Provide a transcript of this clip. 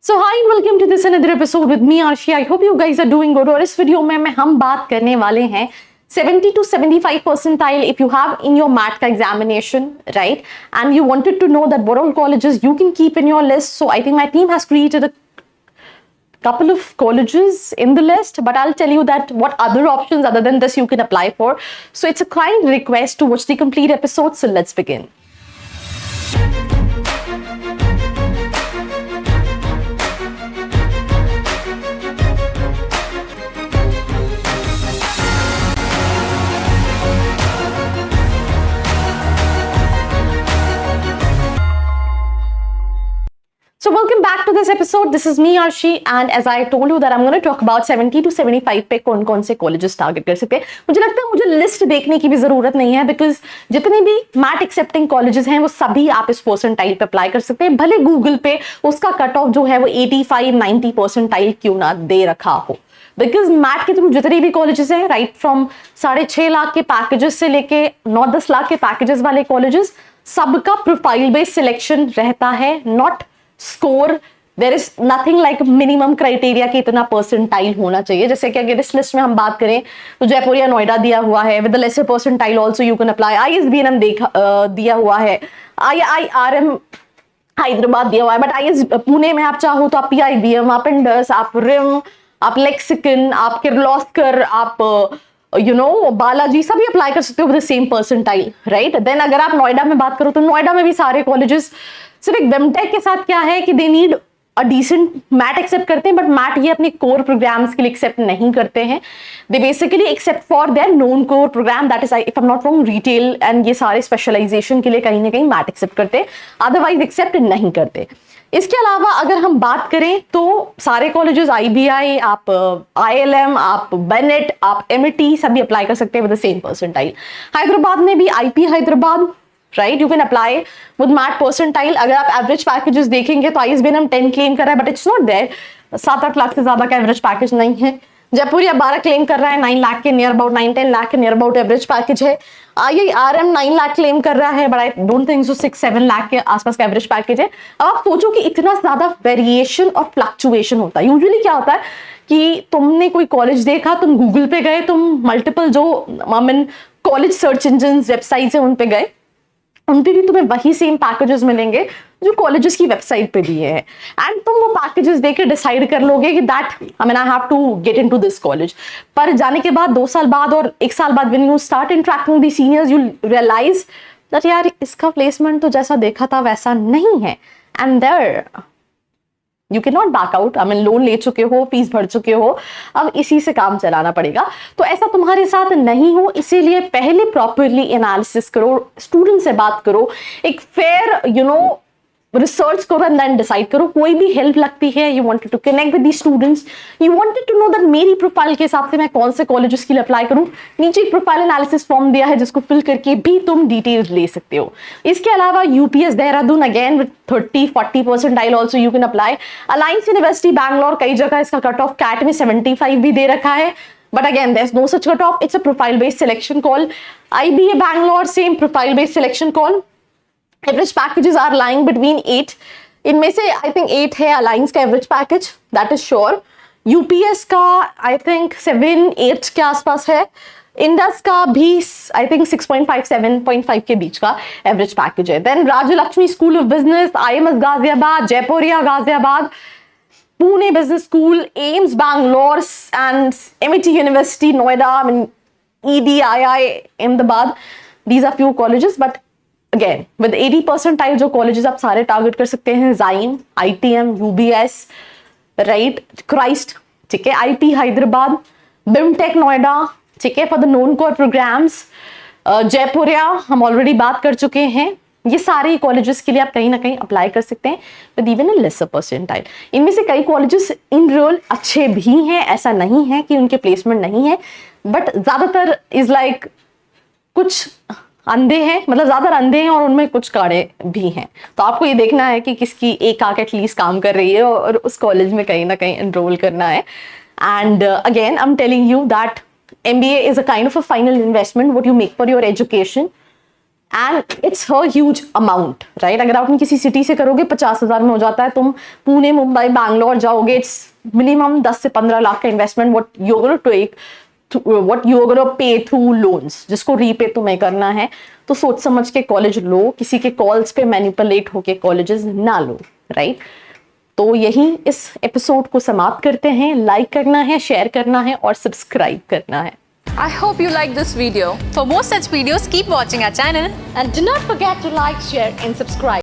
So hi and welcome to this another episode with me Arshi. I hope you guys are doing good. और इस video में हम बात करने वाले हैं 70 to 75 percentile if you have in your MAT का examination, right? And you wanted to know that what all colleges you can keep in your list. So I think my team has created a couple of colleges in the list, but I'll tell you that what other options other than this you can apply for. So it's a kind request to watch the complete episode. So let's begin. So welcome back to this episode. This is me Arshi and as I told you that I'm going to talk about 70 to 75 पे कौन-कौन से colleges target कर सकते हैं. मुझे लगता है मुझे लिस्ट देखने की भी जरूरत नहीं है because जितने भी मैट एक्सेप्टिंग कॉलेजेस हैं वो सभी आप इस परसेंटाइल पे अप्लाई कर सकते हैं. भले गूगल पे उसका कट ऑफ जो है वो 85-90 परसेंटाइल क्यों ना दे रखा हो. बिकॉज मैट के थ्रू जितने भी कॉलेजेस हैं राइट फ्रॉम 6.5 लाख के पैकेजेस से लेके 9-10 लाख के पैकेजेस वाले कॉलेजेस सबका प्रोफाइल बेस्ड सिलेक्शन रहता है, not score. There is nothing like minimum criteria कि इतना परसेंटाइल होना चाहिए. जैसे कि अगर इस लिस्ट में हम बात करें तो जयपुर या नोएडा दिया हुआ है with the lesser percentile also you can apply. ISBNM दिया हुआ है, IIRM हैदराबाद दिया हुआ है, बट IS पुणे में आप चाहो तो आप PIBM, आप इंडस, आप रिम, आप लेक्सिकन, आप किर्लोस्कर, आप बालाजी सभी अप्लाई कर सकते हो with the same percentile, right. Then अगर आप नोएडा में बात करो तो नोएडा में भी सारे कॉलेजेस सिर्फ एक बेमटेक के साथ क्या है कि they need a decent MAT accept करते हैं, बट मैट ये अपने कोर प्रोग्राम्स के लिए एक्सेप्ट नहीं करते हैं. They basically accept for their known core programme, that is if I am not wrong retail, and ये सारे स्पेशलाइजेशन के लिए कहीं ना कहीं मैट एक्सेप्ट करते हैं, अदरवाइज एक्सेप्ट नहीं करते. इसके अलावा अगर हम बात करें तो सारे कॉलेजेस IBI, आप ILM, आप बेनेट, आप MIT सभी अप्लाई कर सकते हैं with the same percentile. Hyderabad में भी IP Hyderabad, right, you can apply with MAT percentile. अगर आप एवरेज पैकेजेस देखेंगे तो ISBNM 10 क्लेम कर रहा है, but it's not there. 7-8 lakh से ज्यादा का एवरेज पैकेज नहीं है. जयपुर या 12 क्लेम कर रहा है, 9 लाख के नियर अबाउट, 9-10 लाख के नियर अबाउट एवरेज पैकेज है. IIRM 9 लाख क्लेम कर रहा है, but I don't think so 6-7 lakh के आसपास का एवरेज पैकेज है. अब आप सोचो कि इतना ज्यादा वेरिएशन और फ्लक्चुएशन होता है. यूजुअली क्या होता है कि तुमने कोई कॉलेज देखा, तुम गूगल पे गए, तुम मल्टीपल जो कॉलेज सर्च इंजन वेबसाइट है उन पे गए, उन पे भी तुम्हें वही सेम पैकेजेस मिलेंगे जो कॉलेजेस की वेबसाइट पे दिए हैं, एंड तुम वो पैकेजेस देके डिसाइड कर लोगे कि that I have to get into this college. पर जाने के बाद 2 साल बाद और 1 साल बाद when you start interacting the seniors you realise that यार इसका प्लेसमेंट तो जैसा देखा था वैसा नहीं है, and there you can not back out. Loan ले चुके हो, फीस भर चुके हो, अब इसी से काम चलाना पड़ेगा. तो ऐसा तुम्हारे साथ नहीं हो, इसीलिए पहले प्रॉपरली एनालिसिस करो, स्टूडेंट से बात करो, एक फेयर रिसर्च करो एंड देन डिसाइड करो. कोई भी हेल्प लगती है, you wanted to connect with the students, you wanted to know that मेरी प्रोफाइल के हिसाब से मैं कौन से कॉलेजेस के लिए अप्लाई करूं, नीचे एक प्रोफाइल एनालिसिस फॉर्म दिया है जिसको फिल करके भी तुम डिटेल्स ले सकते हो. इसके अलावा UPS Dehradun again with 30-40 percentile also you can apply. Alliance university Bangalore, कई जगह इसका कट ऑफ कैट में 75 भी दे रखा है, but again there's no such cut off. It's a profile based selection call. IBA Bangalore, same profile based selection call. Average packages are lying between 8. इनमें से I think 8 है अलायंस का average package, that is sure. UPS का I think 7-8 के आसपास है. Indus का भी I think 6.5-7.5 के बीच का एवरेज पैकेज है. Then Rajlakshmi school of business, IMS Ghaziabad, Jaipuria Ghaziabad, Pune business school, AIMS Bangalore and MIT university Noida, EDII Ahmedabad. These are few colleges, but again with 80 percentile जो कॉलेजेस आप सारे टारगेट कर सकते हैं, जाइन, ITM, UBS, राइट, क्राइस्ट, ठीक है, IP हैदराबाद, बिमटेक नोएडा, ठीक है, for the non core programmes, Jaipuria हम ऑलरेडी बात कर चुके हैं. ये सारे कॉलेजेस के लिए आप कहीं ना कहीं अप्लाई कर सकते हैं with even a lesser percentile. इनमें से कई कॉलेजेस इन रियल अच्छे भी हैं, ऐसा नहीं है कि उनके प्लेसमेंट नहीं है, बट ज्यादातर इज लाइक कुछ अंधे हैं, ज्यादा अंधे हैं और उनमें कुछ काड़े भी हैं. तो आपको ये देखना है कि किसकी एक आंख एटलीस्ट काम कर रही है और उस कॉलेज में कहीं ना कहीं एनरोल करना है. And again I am telling you that MBA is a kind of a final investment what you make for your education. And it's a huge amount, right? अगर आप अपनी किसी सिटी से करोगे 50,000 में हो जाता है, तुम पुणे, मुंबई, बैंगलोर जाओगे, इट्स मिनिमम 10 से 15 लाख का investment what you're gonna pay through loans, जिसको रीपे तुम्हें करना है। तो सोच समझ के कॉलेज लो, किसी के कॉल्स पे मैनिपुलेट होके कॉलेजेस ना लो, राइट? तो यही इस एपिसोड को समाप्त करते हैं। लाइक करना है, शेयर करना है और सब्सक्राइब करना है। I hope you like this video. For more such videos, keep watching our channel. And do not forget to like, share and subscribe.